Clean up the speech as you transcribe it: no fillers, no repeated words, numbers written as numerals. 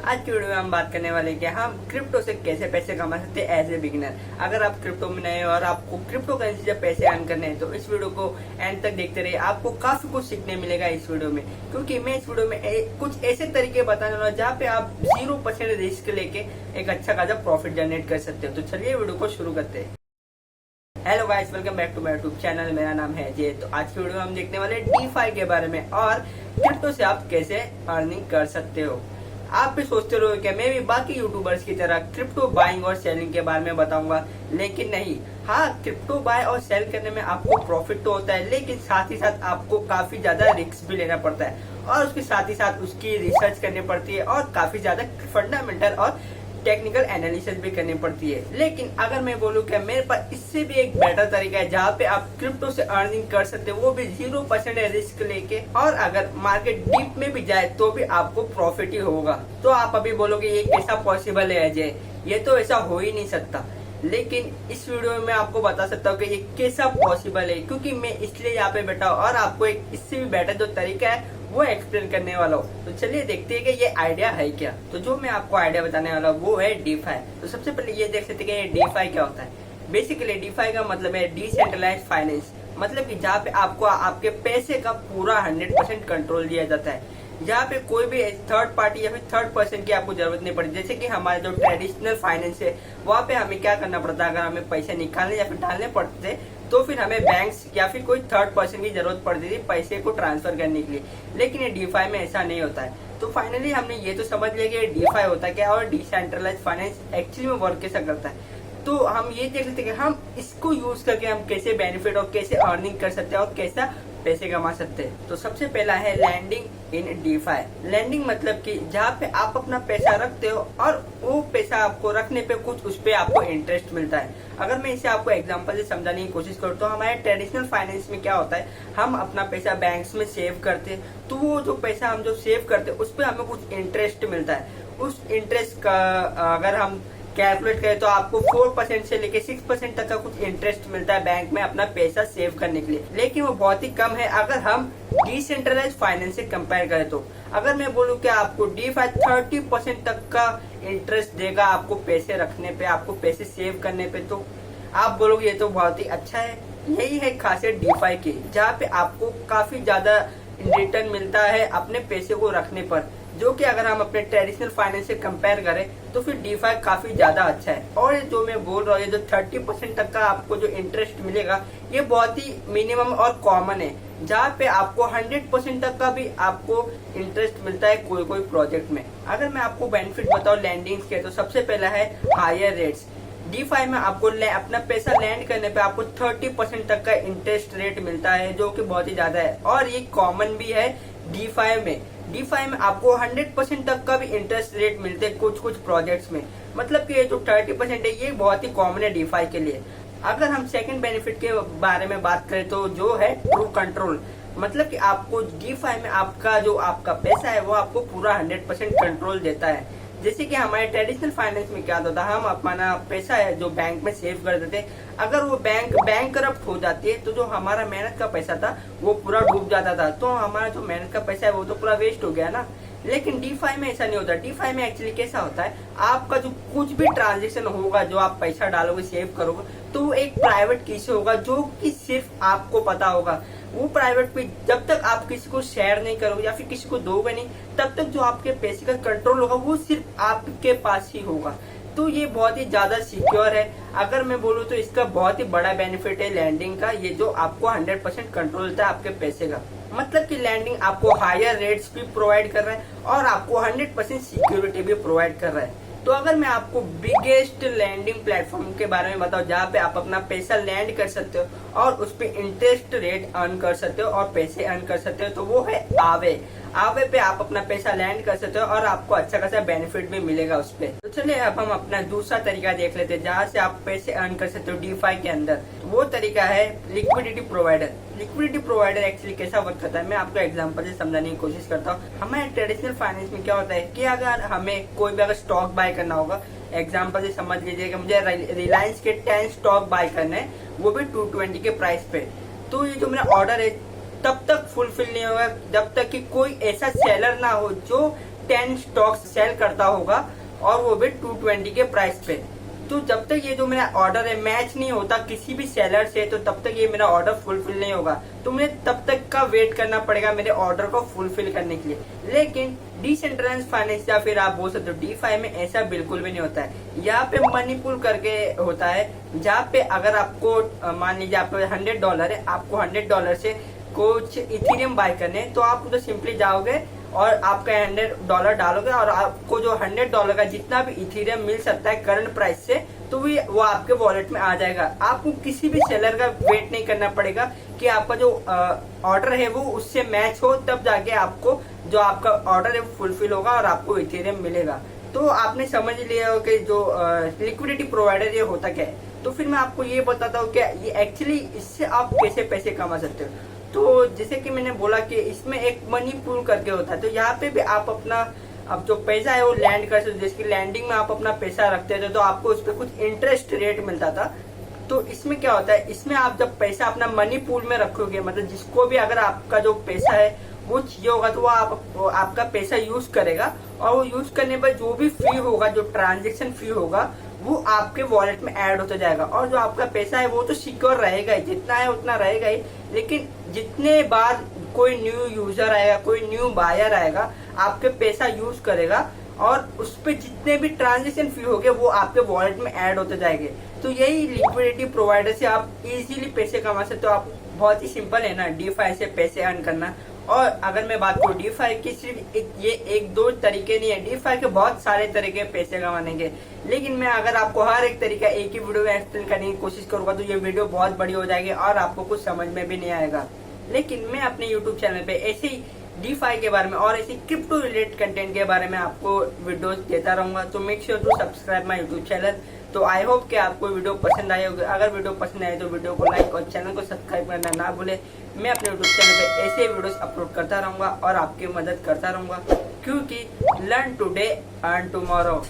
आज की वीडियो में हम बात करने वाले हैं कि हम क्रिप्टो से कैसे पैसे कमा सकते हैं एज ए बिगिनर। अगर आप क्रिप्टो में नए हो और आपको क्रिप्टो करेंसी से पैसे अर्न करने हैं तो इस वीडियो को एंड तक देखते रहिए। आपको काफी कुछ सीखने मिलेगा इस वीडियो में, क्योंकि मैं इस वीडियो में कुछ ऐसे तरीके बताने वाला हूँ जहाँ पे आप 0% रिस्क लेके एक अच्छा खासा प्रॉफिट जनरेट कर सकते हो। तो चलिए वीडियो को शुरू करते हैं। Hello guys, welcome back to my YouTube channel. मेरा नाम है जय। तो आज की वीडियो में हम देखने वाले DeFi के बारे में और क्रिप्टो से आप कैसे अर्निंग कर सकते हो। आप भी सोचते रहो कि मैं भी बाकी यूट्यूबर्स की तरह क्रिप्टो बाइंग और सेलिंग के बारे में बताऊंगा, लेकिन नहीं। हाँ, क्रिप्टो बाय और सेल करने में आपको प्रॉफिट तो होता है, लेकिन साथ ही साथ आपको काफी ज्यादा रिस्क भी लेना पड़ता है और उसके साथ ही साथ उसकी रिसर्च करनी पड़ती है और काफी ज्यादा फंडामेंटल और टेक्निकल एनालिसिस भी करनी पड़ती है। लेकिन अगर मैं बोलूं कि मेरे पास इससे भी एक बेटर तरीका है जहाँ पे आप क्रिप्टो से अर्निंग कर सकते हो, वो भी 0% रिस्क लेके, और अगर मार्केट डीप में भी जाए तो भी आपको प्रॉफिट ही होगा। तो आप अभी बोलोगे ये कैसा पॉसिबल है अजय, ये तो ऐसा हो ही नहीं सकता। लेकिन इस वीडियो में मैं आपको बता सकता हूँ कि ये कैसा पॉसिबल है, क्योंकि मैं इसलिए यहाँ पे बैठा हूँ और आपको एक इससे भी बेटर जो तरीका है वो एक्सप्लेन करने वाला हूँ। तो चलिए देखते हैं कि ये आइडिया है क्या। तो जो मैं आपको आइडिया बताने वाला हूँ वो है DeFi। तो सबसे पहले ये देख सकते हैं कि DeFi क्या होता है। बेसिकली DeFi का मतलब है डिसेंट्रलाइज्ड फाइनेंस, मतलब कि जहाँ पे आपको आपके पैसे का पूरा 100% कंट्रोल दिया जाता है, जहाँ पे कोई भी थर्ड पार्टी या फिर थर्ड पर्सन की आपको जरूरत नहीं पड़ती। जैसे कि हमारे जो ट्रेडिशनल फाइनेंस है वहाँ पे हमें क्या करना पड़ता है, अगर हमें पैसे निकालने या फिर डालने पड़ते थे तो फिर हमें बैंक्स या फिर कोई थर्ड पर्सन की जरूरत पड़ती थी पैसे को ट्रांसफर करने के लिए। लेकिन ये DeFi में ऐसा नहीं होता है। तो फाइनली हमने ये तो समझ लिया कि DeFi होता है क्या और डिसेंट्रलाइज्ड फाइनेंस एक्चुअली में वर्क कैसा करता है। तो हम ये देख सकते हैं कि हम इसको यूज करके हम कैसे बेनिफिट और कैसे अर्निंग कर सकते हैं और कैसा पैसे कमा सकते हैं। तो सबसे पहला है लैंडिंग इन DeFi। लैंडिंग मतलब कि जहाँ पे आप अपना पैसा रखते हो और वो पैसा आपको रखने पे कुछ उस पे आपको इंटरेस्ट मिलता है। अगर मैं इसे आपको एग्जांपल से समझाने की कोशिश करूँ तो हमारे ट्रेडिशनल फाइनेंस में क्या होता है, हम अपना पैसा बैंक्स में सेव करते हैं, तो वो जो पैसा हम जो सेव करते हैं उस पर हमें कुछ इंटरेस्ट मिलता है। उस इंटरेस्ट का अगर हम कैलकुलेट करें तो आपको 4% से लेके 6% तक का कुछ इंटरेस्ट मिलता है बैंक में अपना पैसा सेव करने के लिए, लेकिन वो बहुत ही कम है अगर हम डिसेंट्रलाइज फाइनेंस से कंपेयर करें। तो अगर मैं बोलूँ कि आपको DeFi 30% तक का इंटरेस्ट देगा आपको पैसे रखने पे, आपको पैसे सेव करने पे, तो आप बोलोगे ये तो बहुत ही अच्छा है। यही है खासियत DeFi की, जहाँ पे आपको काफी ज्यादा रिटर्न मिलता है अपने पैसे को रखने पर, जो कि अगर हम अपने ट्रेडिशनल फाइनेंस से कंपेयर करें तो फिर DeFi काफी ज्यादा अच्छा है। और जो मैं बोल रहा हूँ ये जो 30% तक का आपको जो इंटरेस्ट मिलेगा ये बहुत ही मिनिमम और कॉमन है, जहाँ पे आपको 100% तक का भी आपको इंटरेस्ट मिलता है कोई कोई प्रोजेक्ट में। अगर मैं आपको बेनिफिट बताऊँ लैंडिंग के, तो सबसे पहला है हायर रेट्स। DeFi में आपको अपना पैसा लैंड करने पे आपको 30% तक का इंटरेस्ट रेट मिलता है, जो कि बहुत ही ज्यादा है और ये कॉमन भी है DeFi में। DeFi में आपको 100% तक का भी इंटरेस्ट रेट मिलते हैं कुछ कुछ प्रोजेक्ट्स में, मतलब कि ये जो 30% है ये बहुत ही कॉमन है DeFi के लिए। अगर हम सेकंड बेनिफिट के बारे में बात करें तो जो है ट्रू कंट्रोल, मतलब कि आपको DeFi में आपका जो आपका पैसा है वो आपको पूरा 100% कंट्रोल देता है। जैसे कि हमारे ट्रेडिशनल फाइनेंस में क्या होता था, हम अपना पैसा है जो बैंक में सेव कर देते, अगर वो बैंक करप्ट हो जाती है तो जो हमारा मेहनत का पैसा था वो पूरा डूब जाता था, तो हमारा जो मेहनत का पैसा है वो तो पूरा वेस्ट हो गया ना। लेकिन DeFi में ऐसा नहीं होता। DeFi में एक्चुअली कैसा होता है, आपका जो कुछ भी ट्रांजेक्शन होगा, जो आप पैसा डालोगे सेव करोगे, तो वो एक प्राइवेट की से होगा जो कि सिर्फ आपको पता होगा। वो प्राइवेट पे जब तक आप किसी को शेयर नहीं करोगे या फिर किसी को दोगे नहीं, तब तक जो आपके पैसे का कंट्रोल होगा वो सिर्फ आपके पास ही होगा। तो ये बहुत ही ज्यादा सिक्योर है। अगर मैं बोलूँ तो इसका बहुत ही बड़ा बेनिफिट है लैंडिंग का, ये जो आपको 100% कंट्रोल देता है आपके पैसे का। मतलब कि लैंडिंग आपको हायर रेट्स भी प्रोवाइड कर रहा है और आपको 100% सिक्योरिटी भी प्रोवाइड कर रहा है। तो अगर मैं आपको बिगेस्ट लैंडिंग प्लेटफॉर्म के बारे में बताऊं जहाँ पे आप अपना पैसा लैंड कर सकते हो और उस पे इंटरेस्ट रेट अर्न कर सकते हो और पैसे अर्न कर सकते हो, तो वो है आवे। आवे पे आप अपना पैसा लैंड कर सकते हो और आपको अच्छा खासा बेनिफिट भी मिलेगा उस पे। तो चलिए अब हम अपना दूसरा तरीका देख लेते हैं जहाँ से आप पैसे अर्न कर सकते हो DeFi के अंदर। तो वो तरीका है liquidity provider. Liquidity provider actually कैसा वर्क करता है, मैं आपको एग्जांपल से समझाने की कोशिश करता हूँ। हमारे ट्रेडिशनल फाइनेंस में क्या होता है कि अगर हमें कोई भी अगर स्टॉक बाय करना होगा, एग्जांपल से समझ लीजिए कि मुझे रिलायंस के 10 स्टॉक बाय करने हैं, वो भी 220 के प्राइस पे, तो ये जो मेरा ऑर्डर है तब तक फुलफिल नहीं होगा जब तक कि कोई ऐसा सेलर ना हो जो 10 स्टॉक्स सेल करता होगा और वो भी 220 के प्राइस पे। तो जब तक ये जो मेरा ऑर्डर है मैच नहीं होता किसी भी सेलर से, तो तब तक ये मेरा ऑर्डर फुलफिल नहीं होगा। तो मुझे तब तक का वेट करना पड़ेगा मेरे ऑर्डर को फुलफिल करने के लिए। लेकिन डिसेंट्रलाइज्ड फाइनेंस या फिर आप बोल सकते हो DeFi में ऐसा बिल्कुल भी नहीं होता है। यहाँ पे मनी पुल करके होता है, जहाँ पे अगर आपको मान लीजिए आपको $100 है, आपको $100 से कुछ इथेरियम बाय करने, तो आप उधर सिंपली जाओगे और आपका $100 डालोगे और आपको जो $100 का जितना भी इथेरियम मिल सकता है करंट प्राइस से, तो वो आपके वॉलेट में आ जाएगा। आपको किसी भी सेलर का वेट नहीं करना पड़ेगा कि आपका जो ऑर्डर है वो उससे मैच हो, तब जाके आपको जो आपका ऑर्डर है वो फुलफिल होगा और आपको इथेरियम मिलेगा। तो आपने समझ लिया हो कि जो लिक्विडिटी प्रोवाइडर ये होता क्या है। तो फिर मैं आपको ये बताता हूँ कि ये एक्चुअली इससे आप कैसे पैसे कमा सकते हो। तो जैसे कि मैंने बोला कि इसमें एक मनी पूल करके होता है, तो यहाँ पे भी आप अपना अब जो पैसा है वो लैंड कर सकते हो। जैसे कि लैंडिंग में आप अपना पैसा रखते थे तो आपको उस पर कुछ इंटरेस्ट रेट मिलता था। तो इसमें क्या होता है, इसमें आप जब पैसा अपना मनी पूल में रखोगे, मतलब जिसको भी अगर आपका जो पैसा है वो चाहिए होगा तो वो आपका पैसा यूज करेगा, और वो यूज करने पर जो भी फी होगा, जो ट्रांजेक्शन फी होगा, वो आपके वॉलेट में ऐड होता जाएगा। और जो आपका पैसा है वो तो सिक्योर रहेगा ही, जितना है उतना रहेगा ही। लेकिन जितने बार कोई न्यू यूजर आएगा, कोई न्यू बायर आएगा, आपके पैसा यूज करेगा और उस पर जितने भी ट्रांजेक्शन फी होंगे वो आपके वॉलेट में ऐड होते जाएंगे। तो यही लिक्विडिटी प्रोवाइडर से आप इजीली पैसे कमा सकते हो। आप बहुत ही सिंपल है ना DeFi से पैसे अर्न करना। और अगर मैं बात करूँ DeFi की, सिर्फ ये एक दो तरीके नहीं है, DeFi के बहुत सारे तरीके पैसे कमाने के। लेकिन मैं अगर आपको हर एक तरीका एक ही वीडियो में एक्सप्लेन करने की कोशिश करूंगा तो ये वीडियो बहुत बड़ी हो जाएगी और आपको कुछ समझ में भी नहीं आएगा। लेकिन मैं अपने YouTube चैनल पे ऐसे ही DeFi के बारे में और ऐसे क्रिप्टो रिलेटेड कंटेंट के बारे में आपको वीडियोस देता रहूंगा। तो make sure to subscribe my YouTube channel. तो आई होप कि आपको वीडियो पसंद आई होगी। अगर वीडियो पसंद आए तो वीडियो को लाइक और चैनल को सब्सक्राइब करना ना भूले। मैं अपने YouTube चैनल पे ऐसे वीडियोस अपलोड करता रहूंगा और आपकी मदद करता रहूंगा, क्योंकि लर्न टुडे अर्न टुमारो।